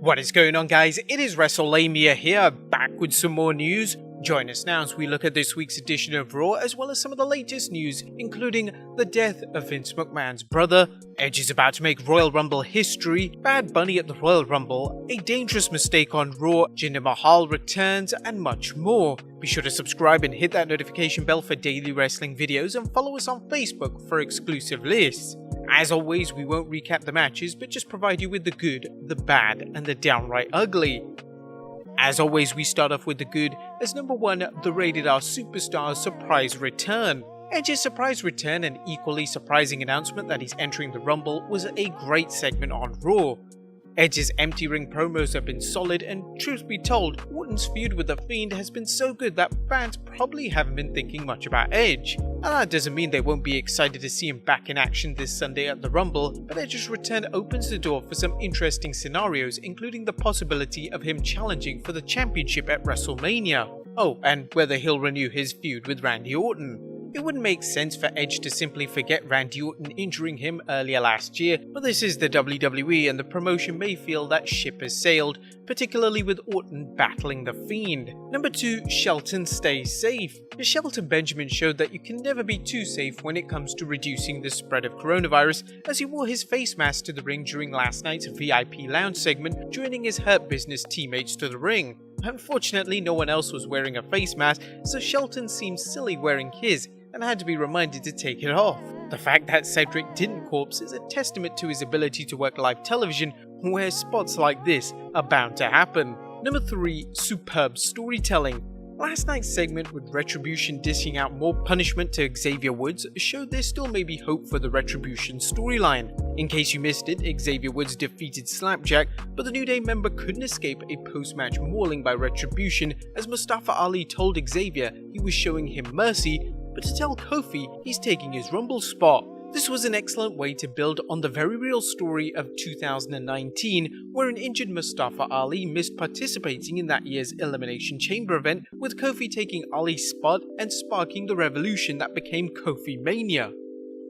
What is going on, guys? It is Wrestlelamia here, back with some more news. Join us now as we look at this week's edition of Raw, as well as some of the latest news, including the death of Vince McMahon's brother, Edge is about to make Royal Rumble history, Bad Bunny at the Royal Rumble, a dangerous mistake on Raw, Jinder Mahal returns, and much more. Be sure to subscribe and hit that notification bell for daily wrestling videos, and follow us on Facebook for exclusive lists. As always, we won't recap the matches, but just provide you with the good, the bad, and the downright ugly. As always, we start off with the good, as number 1, the Rated R Superstar's surprise return. Edge's surprise return and equally surprising announcement that he's entering the Rumble was a great segment on Raw. Edge's empty ring promos have been solid, and truth be told, Orton's feud with The Fiend has been so good that fans probably haven't been thinking much about Edge. And that doesn't mean they won't be excited to see him back in action this Sunday at the Rumble, but Edge's return opens the door for some interesting scenarios, including the possibility of him challenging for the championship at WrestleMania. Oh, and whether he'll renew his feud with Randy Orton. It wouldn't make sense for Edge to simply forget Randy Orton injuring him earlier last year, but this is the WWE and the promotion may feel that ship has sailed, particularly with Orton battling The Fiend. Number 2, Shelton stays safe. Shelton Benjamin showed that you can never be too safe when it comes to reducing the spread of coronavirus, as he wore his face mask to the ring during last night's VIP lounge segment, joining his Hurt Business teammates to the ring. Unfortunately, no one else was wearing a face mask, so Shelton seemed silly wearing his, and had to be reminded to take it off. The fact that Cedric didn't corpse is a testament to his ability to work live television, where spots like this are bound to happen. Number 3, superb storytelling. Last night's segment with Retribution dishing out more punishment to Xavier Woods showed there still may be hope for the Retribution storyline. In case you missed it, Xavier Woods defeated Slapjack, but the New Day member couldn't escape a post-match mauling by Retribution, as Mustafa Ali told Xavier he was showing him mercy, but to tell Kofi he's taking his Rumble spot. This was an excellent way to build on the very real story of 2019, where an injured Mustafa Ali missed participating in that year's Elimination Chamber event, with Kofi taking Ali's spot and sparking the revolution that became Kofi Mania.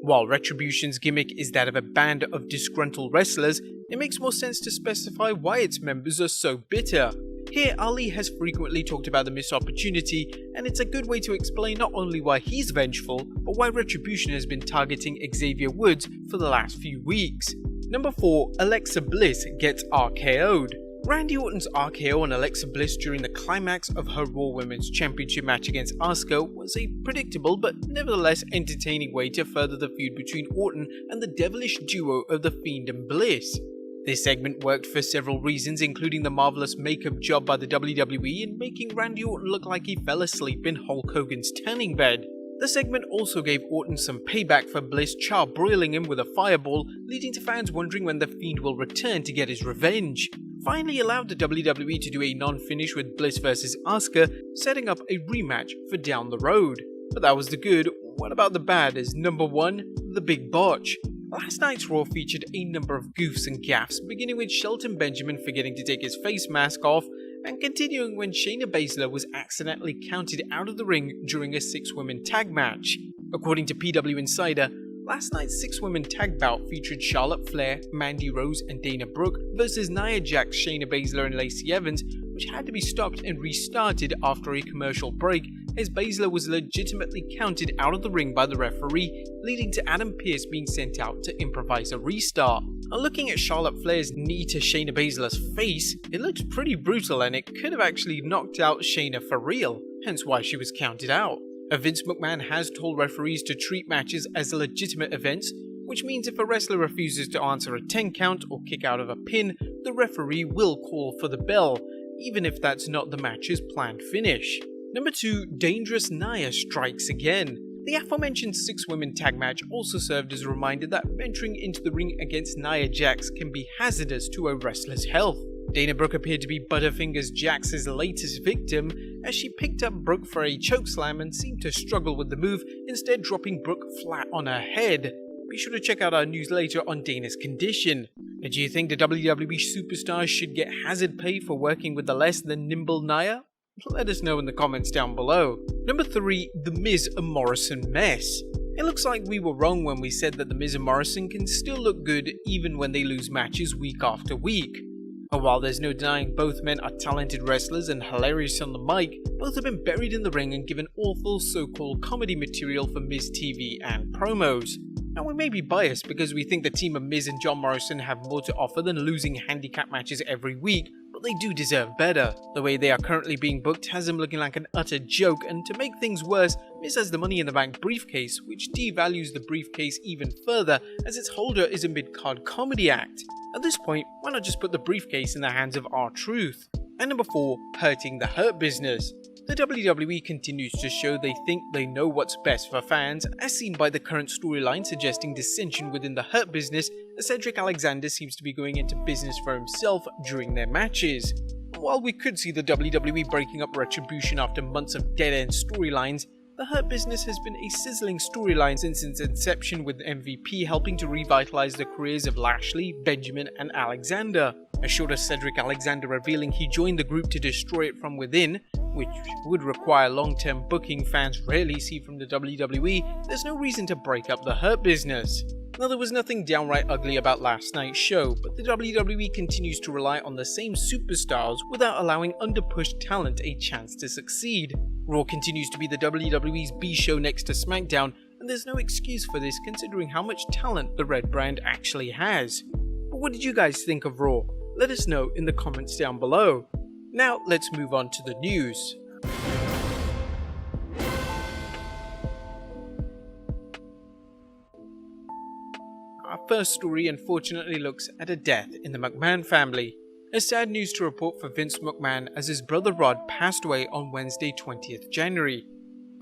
While Retribution's gimmick is that of a band of disgruntled wrestlers, it makes more sense to specify why its members are so bitter. Here, Ali has frequently talked about the missed opportunity, and it's a good way to explain not only why he's vengeful, but why Retribution has been targeting Xavier Woods for the last few weeks. Number 4, Alexa Bliss gets RKO'd. Randy Orton's RKO on Alexa Bliss during the climax of her Raw Women's Championship match against Asuka was a predictable but nevertheless entertaining way to further the feud between Orton and the devilish duo of The Fiend and Bliss. This segment worked for several reasons, including the marvelous makeup job by the WWE in making Randy Orton look like he fell asleep in Hulk Hogan's tanning bed. The segment also gave Orton some payback for Bliss charbroiling him with a fireball, leading to fans wondering when The Fiend will return to get his revenge. Finally allowed the WWE to do a non-finish with Bliss vs Asuka, setting up a rematch for down the road. But that was the good. What about the bad? Is number 1, the big botch. Last night's Raw featured a number of goofs and gaffes, beginning with Shelton Benjamin forgetting to take his face mask off, and continuing when Shayna Baszler was accidentally counted out of the ring during a 6-women tag match. According to PW Insider, last night's 6-women tag bout featured Charlotte Flair, Mandy Rose, and Dana Brooke versus Nia Jax, Shayna Baszler, and Lacey Evans, which had to be stopped and restarted after a commercial break, as Baszler was legitimately counted out of the ring by the referee, leading to Adam Pearce being sent out to improvise a restart. Looking at Charlotte Flair's knee to Shayna Baszler's face, it looked pretty brutal, and it could have actually knocked out Shayna for real, hence why she was counted out. Vince McMahon has told referees to treat matches as legitimate events, which means if a wrestler refuses to answer a 10 count or kick out of a pin, the referee will call for the bell, even if that's not the match's planned finish. Number 2, Dangerous Nia strikes again. The aforementioned 6-women tag match also served as a reminder that venturing into the ring against Nia Jax can be hazardous to a wrestler's health. Dana Brooke appeared to be Butterfingers Jax's latest victim, as she picked up Brooke for a chokeslam and seemed to struggle with the move, instead dropping Brooke flat on her head. Be sure to check out our news later on Dana's condition. Do you think the WWE superstars should get hazard pay for working with the less than nimble Nia? Let us know in the comments down below. Number 3, The Miz and Morrison mess. It looks like we were wrong when we said that The Miz and Morrison can still look good even when they lose matches week after week. And while there's no denying both men are talented wrestlers and hilarious on the mic, both have been buried in the ring and given awful so-called comedy material for Miz TV and promos. Now we may be biased because we think the team of Miz and John Morrison have more to offer than losing handicap matches every week, but they do deserve better. The way they are currently being booked has them looking like an utter joke, and to make things worse, Miz has the Money in the Bank briefcase, which devalues the briefcase even further as its holder is a mid-card comedy act. At this point, why not just put the briefcase in the hands of R-Truth? And number 4, hurting the Hurt Business. The WWE continues to show they think they know what's best for fans, as seen by the current storyline suggesting dissension within the Hurt Business, as Cedric Alexander seems to be going into business for himself during their matches. While we could see the WWE breaking up Retribution after months of dead-end storylines, the Hurt Business has been a sizzling storyline since its inception, with MVP helping to revitalize the careers of Lashley, Benjamin and Alexander. As short as Cedric Alexander revealing he joined the group to destroy it from within, which would require long-term booking fans rarely see from the WWE, there's no reason to break up the Hurt Business. Now, there was nothing downright ugly about last night's show, but the WWE continues to rely on the same superstars without allowing underpushed talent a chance to succeed. Raw continues to be the WWE's B show next to SmackDown, and there's no excuse for this considering how much talent the Red brand actually has. But what did you guys think of Raw? Let us know in the comments down below. Now let's move on to the news. Our first story unfortunately looks at a death in the McMahon family. A sad news to report for Vince McMahon, as his brother Rod passed away on Wednesday 20th January.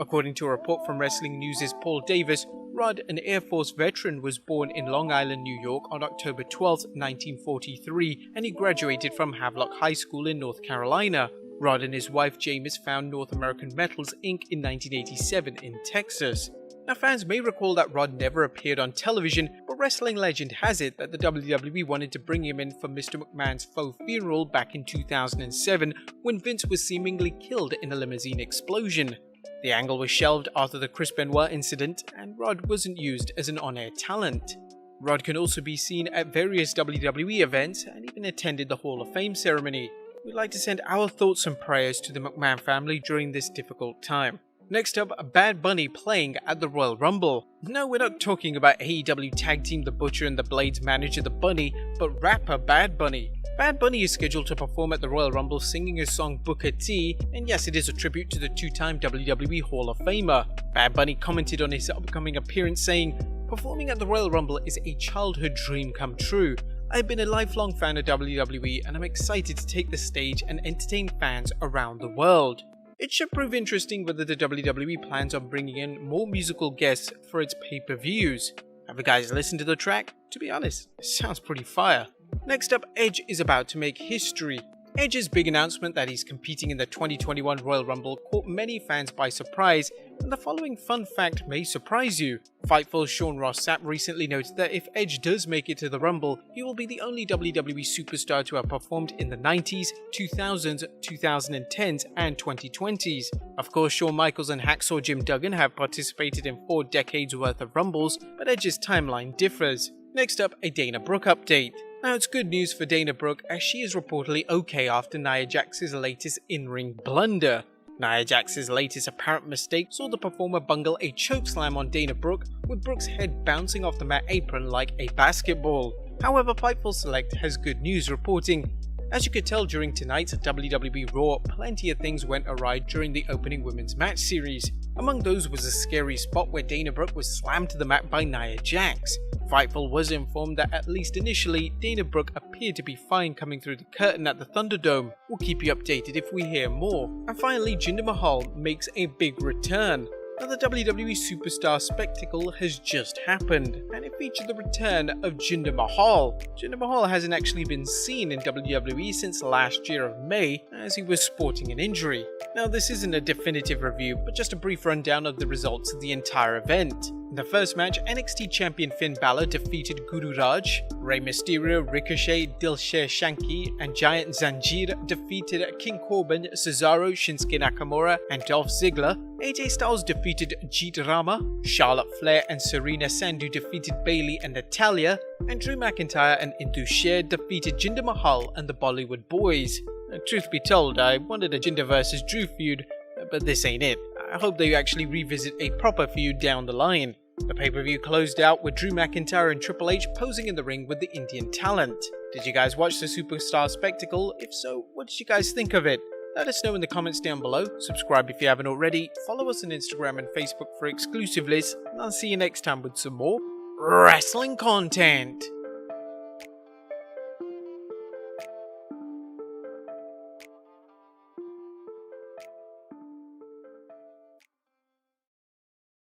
According to a report from Wrestling News' Paul Davis, Rod, an Air Force veteran, was born in Long Island, New York on October 12, 1943, and he graduated from Havelock High School in North Carolina. Rod and his wife Jamis found North American Metals Inc. in 1987 in Texas. Now, fans may recall that Rod never appeared on television, but wrestling legend has it that the WWE wanted to bring him in for Mr. McMahon's faux funeral back in 2007 when Vince was seemingly killed in a limousine explosion. The angle was shelved after the Chris Benoit incident, and Rod wasn't used as an on-air talent. Rod can also be seen at various WWE events and even attended the Hall of Fame ceremony. We'd like to send our thoughts and prayers to the McMahon family during this difficult time. Next up, Bad Bunny playing at the Royal Rumble. No, we're not talking about AEW Tag Team The Butcher and the Blades manager The Bunny, but rapper Bad Bunny. Bad Bunny is scheduled to perform at the Royal Rumble singing his song Booker T, and yes, it is a tribute to the two-time WWE Hall of Famer. Bad Bunny commented on his upcoming appearance saying, "Performing at the Royal Rumble is a childhood dream come true. I've been a lifelong fan of WWE and I'm excited to take the stage and entertain fans around the world." It should prove interesting whether the WWE plans on bringing in more musical guests for its pay-per-views. Have you guys listened to the track? To be honest, it sounds pretty fire. Next up, Edge is about to make history. Edge's big announcement that he's competing in the 2021 Royal Rumble caught many fans by surprise, and the following fun fact may surprise you. Fightful's Sean Ross Sapp recently noted that if Edge does make it to the Rumble, he will be the only WWE superstar to have performed in the 90s, 2000s, 2010s, and 2020s. Of course, Shawn Michaels and Hacksaw Jim Duggan have participated in 4 decades worth of Rumbles, but Edge's timeline differs. Next up, a Dana Brooke update. Now, it's good news for Dana Brooke, as she is reportedly okay after Nia Jax's latest in-ring blunder. Nia Jax's latest apparent mistake saw the performer bungle a chokeslam on Dana Brooke, with Brooke's head bouncing off the mat apron like a basketball. However, Fightful Select has good news, reporting, "As you could tell during tonight's WWE Raw, plenty of things went awry during the opening women's match series. Among those was a scary spot where Dana Brooke was slammed to the mat by Nia Jax. Fightful was informed that at least initially, Dana Brooke appeared to be fine coming through the curtain at the Thunderdome. We'll keep you updated if we hear more." And finally, Jinder Mahal makes a big return. Now, the WWE Superstar spectacle has just happened, and it featured the return of Jinder Mahal. Jinder Mahal hasn't actually been seen in WWE since last year of May, as he was sporting an injury. Now, this isn't a definitive review, but just a brief rundown of the results of the entire event. In the first match, NXT champion Finn Balor defeated Guru Raj, Rey Mysterio, Ricochet, Dilsher Shanky, and Giant Zanjeer defeated King Corbin, Cesaro, Shinsuke Nakamura, and Dolph Ziggler. AJ Styles defeated Jeet Rama, Charlotte Flair and Serena Sandhu defeated Bayley and Natalya, and Drew McIntyre and Indus Sher defeated Jinder Mahal and the Bollywood Boys. Truth be told, I wanted a Jinder vs Drew feud, but this ain't it. I hope they actually revisit a proper feud down the line. The pay-per-view closed out with Drew McIntyre and Triple H posing in the ring with the Indian talent. Did you guys watch the superstar spectacle? If so, what did you guys think of it? Let us know in the comments down below. Subscribe if you haven't already. Follow us on Instagram and Facebook for exclusive lists. And I'll see you next time with some more wrestling content.